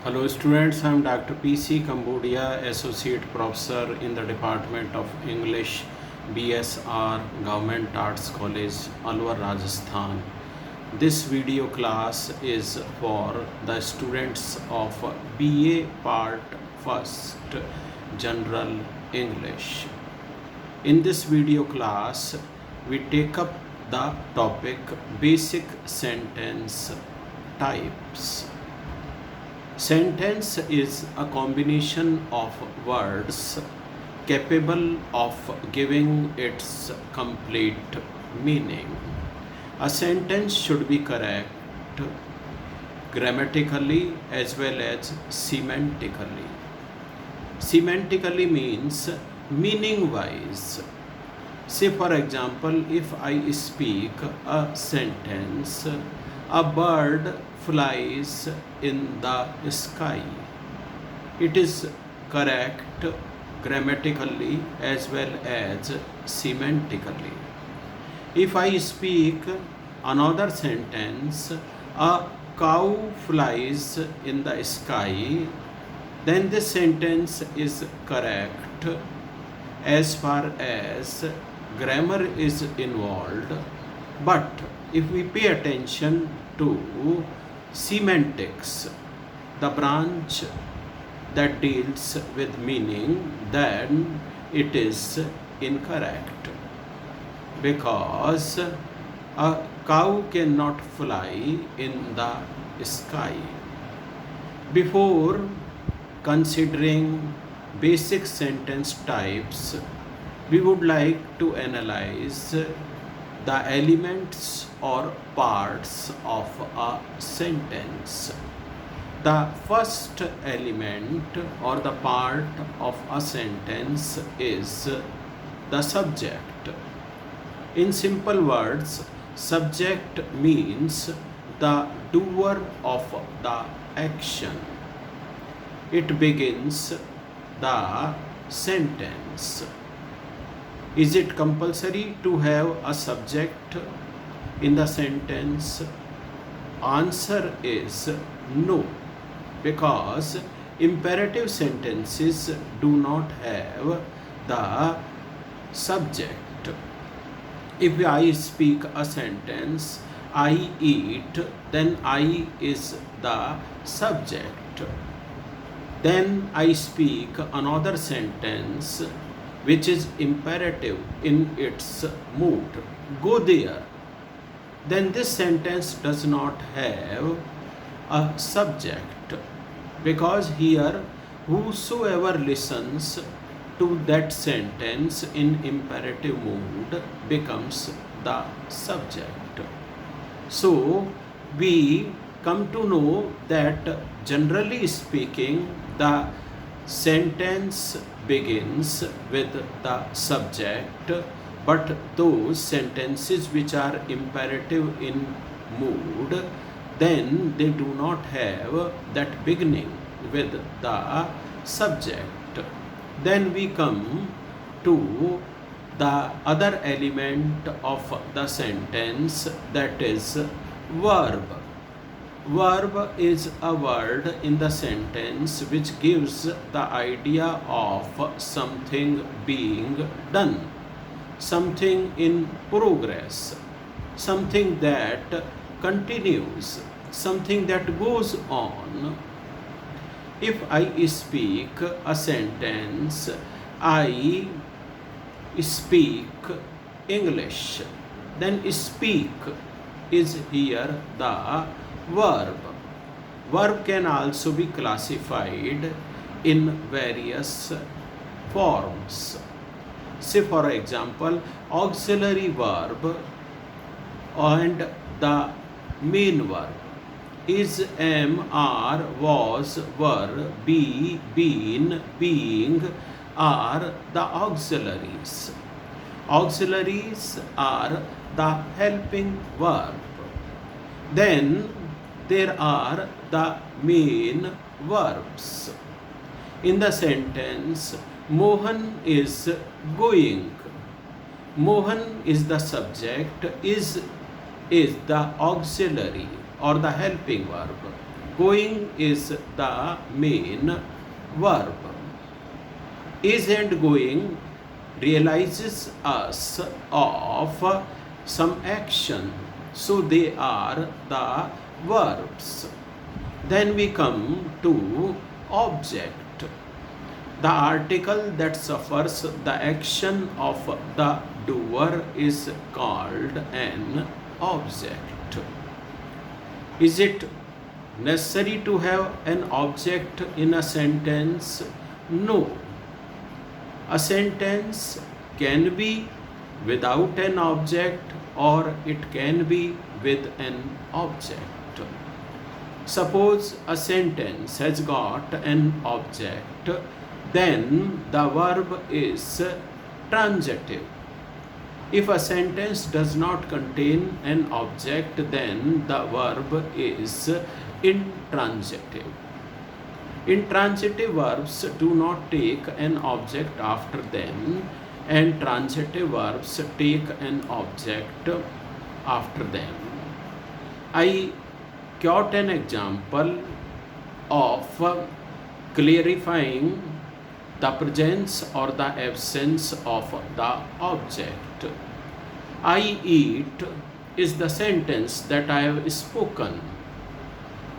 Hello students, I am Dr. PC Cambodia, Associate Professor in the Department of English, BSR, Government Arts College, Alwar, Rajasthan. This video class is for the students of BA Part 1st, General English. In this video class, we take up the topic Basic Sentence Types. Sentence is a combination of words capable of giving its complete meaning. A sentence should be correct grammatically as well as semantically. Semantically means meaning wise. Say, for example, if I speak a sentence, a bird flies in the sky. It is correct grammatically as well as semantically. If I speak another sentence, a cow flies in the sky, then this sentence is correct as far as grammar is involved. But if we pay attention to semantics, the branch that deals with meaning, then it is incorrect, because a cow cannot fly in the sky. Before considering basic sentence types, we would like to analyze the elements or parts of a sentence. The first element or the part of a sentence is the subject. In simple words, subject means the doer of the action. It begins the sentence. Is it compulsory to have a subject in the sentence? Answer is no, because imperative sentences do not have the subject. If I speak a sentence, I eat, then I is the subject. Then I speak another sentence which is imperative in its mood, go there, then this sentence does not have a subject, because here whosoever listens to that sentence in imperative mood becomes the subject. So we come to know that generally speaking, the sentence begins with the subject, but those sentences which are imperative in mood, then they do not have that beginning with the subject. Then we come to the other element of the sentence, that is verb. Verb is a word in the sentence which gives the idea of something being done, something in progress, something that continues, something that goes on. If I speak a sentence, I speak English, then speak is here the verb. Verb can also be classified in various forms. Say, for example, auxiliary verb and the main verb. Is, am, are, was, were, be, been, being are the auxiliaries. Auxiliaries are the helping verb. Then there are the main verbs. In the sentence, Mohan is going. Mohan is the subject, is the auxiliary or the helping verb. Going is the main verb. Is and going realizes us of some action, so they are the verbs. Then we come to object, the article that suffers the action of the doer is called an object. Is it necessary to have an object in a sentence? No. A sentence can be without an object or it can be with an object. Suppose a sentence has got an object, then the verb is transitive. If a sentence does not contain an object, then the verb is intransitive. Intransitive verbs do not take an object after them, and transitive verbs take an object after them. I quote an example of clarifying the presence or the absence of the object. I eat is the sentence that I have spoken.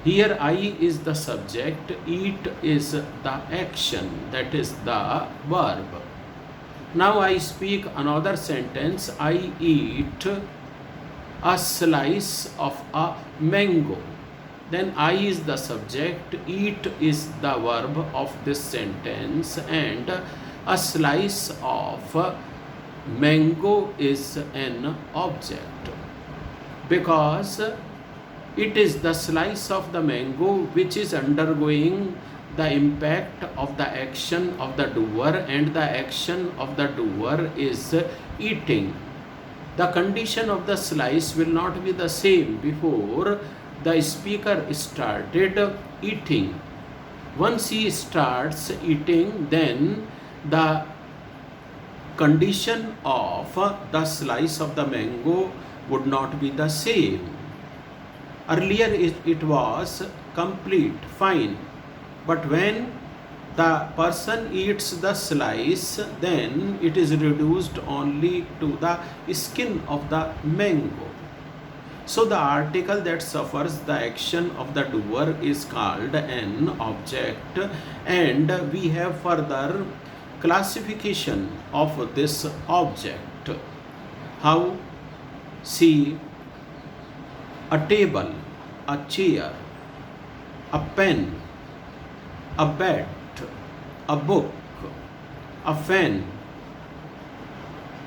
Here I is the subject, eat is the action, that is the verb. Now I speak another sentence, I eat a slice of a mango. Then I is the subject, eat is the verb of this sentence, and a slice of mango is an object, because it is the slice of the mango which is undergoing the impact of the action of the doer, and the action of the doer is eating. The condition of the slice will not be the same before the speaker started eating. Once he starts eating, then the condition of the slice of the mango would not be the same. Earlier it was complete, fine, but when the person eats the slice, then it is reduced only to the skin of the mango. So the article that suffers the action of the doer is called an object, and we have further classification of this object. How? See, a table, a chair, a pen, a bat, a book, a fan,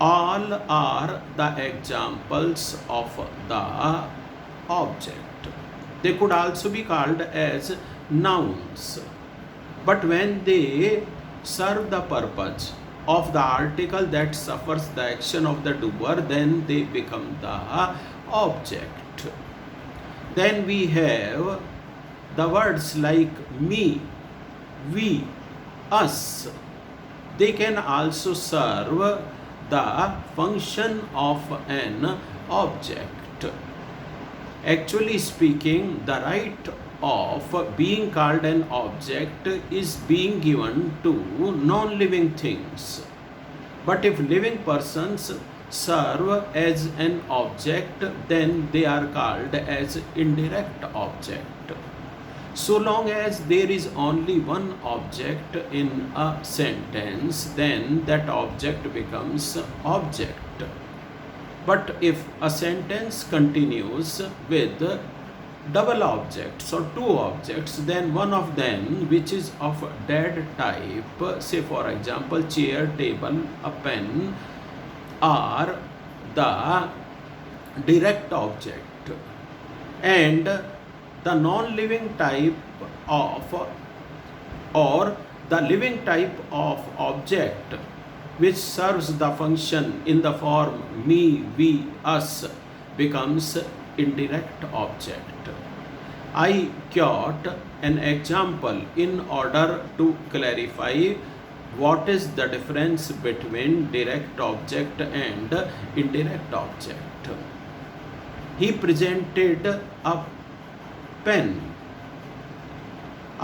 all are the examples of the object. They could also be called as nouns, but when they serve the purpose of the article that suffers the action of the doer, then they become the object. Then we have the words like me, we, us. They can also serve the function of an object. Actually speaking, the right of being called an object is being given to non-living things. But if living persons serve as an object, then they are called as indirect object. So long as there is only one object in a sentence, then that object becomes object. But if a sentence continues with double objects or two objects, then one of them which is of dead type, say for example chair, table, a pen, are the direct object, and the non-living type of or the living type of object which serves the function in the form me, we, us becomes indirect object. I quote an example in order to clarify what is the difference between direct object and indirect object. He presented a pen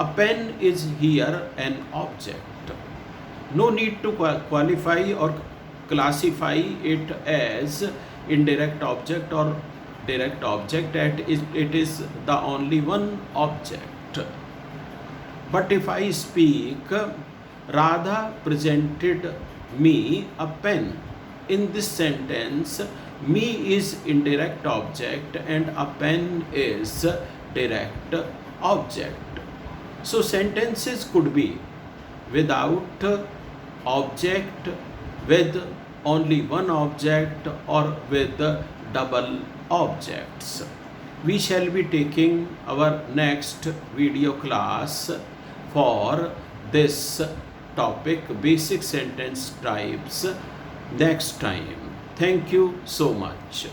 A pen is here an object. No need to qualify or classify it as indirect object or direct object, and it is the only one object. But if I speak, Radha presented me a pen. In this sentence, me is indirect object and a pen is direct object. So sentences could be without object, with only one object, or with double objects. We shall be taking our next video class for this topic, basic sentence types, next time. Thank you so much.